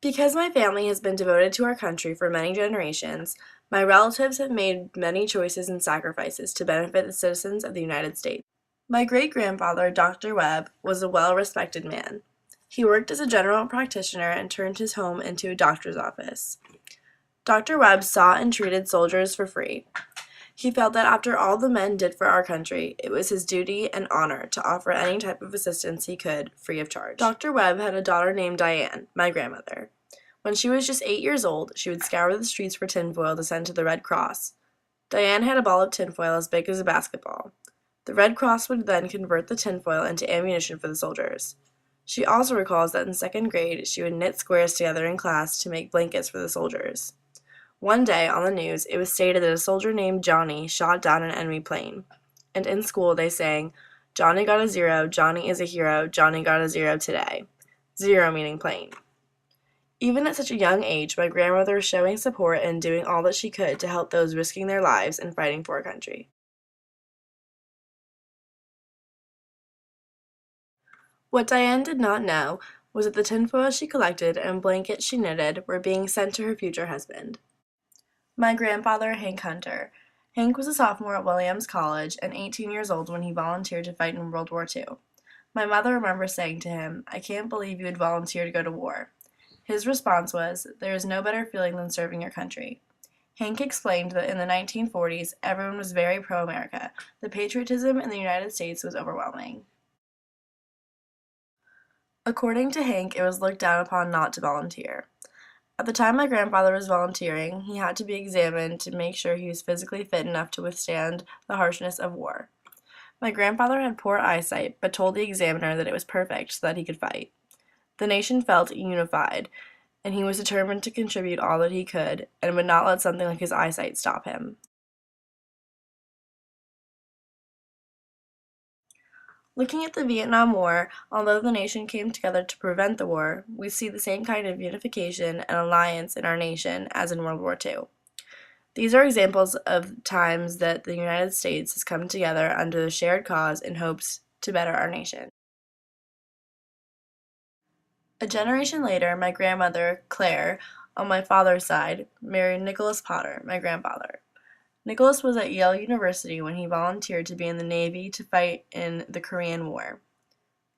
Because my family has been devoted to our country for many generations, my relatives have made many choices and sacrifices to benefit the citizens of the United States. My great-grandfather, Dr. Webb, was a well-respected man. He worked as a general practitioner and turned his home into a doctor's office. Dr. Webb sought and treated soldiers for free. He felt that after all the men did for our country, it was his duty and honor to offer any type of assistance he could, free of charge. Dr. Webb had a daughter named Diane, my grandmother. When she was just 8 years old, she would scour the streets for tinfoil to send to the Red Cross. Diane had a ball of tinfoil as big as a basketball. The Red Cross would then convert the tinfoil into ammunition for the soldiers. She also recalls that in second grade, she would knit squares together in class to make blankets for the soldiers. One day, on the news, it was stated that a soldier named Johnny shot down an enemy plane. And in school, they sang, "Johnny got a 0, Johnny is a hero, Johnny got a 0 today." 0 meaning plane. Even at such a young age, my grandmother was showing support and doing all that she could to help those risking their lives and fighting for our country. What Diane did not know was that the tinfoil she collected and blankets she knitted were being sent to her future husband. My grandfather, Hank Hunter. Hank was a sophomore at Williams College and 18 years old when he volunteered to fight in World War II. My mother remembers saying to him, "I can't believe you would volunteer to go to war." His response was, "There is no better feeling than serving your country." Hank explained that in the 1940s, everyone was very pro-America. The patriotism in the United States was overwhelming. According to Hank, it was looked down upon not to volunteer. At the time my grandfather was volunteering, he had to be examined to make sure he was physically fit enough to withstand the harshness of war. My grandfather had poor eyesight, but told the examiner that it was perfect so that he could fight. The nation felt unified, and he was determined to contribute all that he could and would not let something like his eyesight stop him. Looking at the Vietnam War, although the nation came together to prevent the war, we see the same kind of unification and alliance in our nation as in World War II. These are examples of times that the United States has come together under the shared cause in hopes to better our nation. A generation later, my grandmother, Claire, on my father's side, married Nicholas Potter, my grandfather. Nicholas was at Yale University when he volunteered to be in the Navy to fight in the Korean War.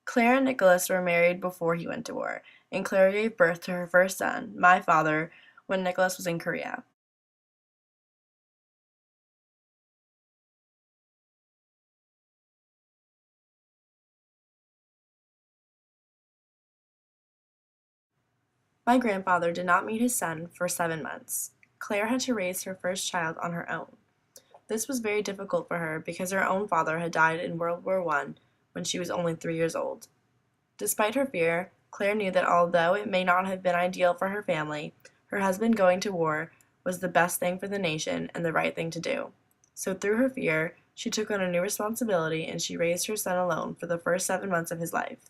Claire and Nicholas were married before he went to war, and Claire gave birth to her first son, my father, when Nicholas was in Korea. My grandfather did not meet his son for 7 months. Claire had to raise her first child on her own. This was very difficult for her because her own father had died in World War I when she was only 3 years old. Despite her fear, Claire knew that although it may not have been ideal for her family, her husband going to war was the best thing for the nation and the right thing to do. So through her fear, she took on a new responsibility and she raised her son alone for the first 7 months of his life.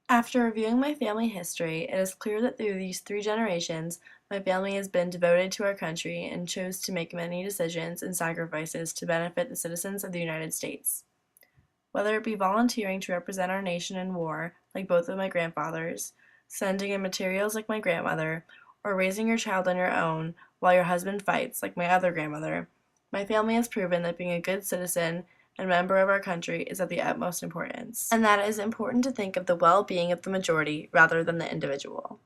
After reviewing my family history, it is clear that through these 3 generations, my family has been devoted to our country and chose to make many decisions and sacrifices to benefit the citizens of the United States. Whether it be volunteering to represent our nation in war, like both of my grandfathers, sending in materials like my grandmother, or raising your child on your own while your husband fights, like my other grandmother, my family has proven that being a good citizen and member of our country is of the utmost importance, and that it is important to think of the well-being of the majority rather than the individual.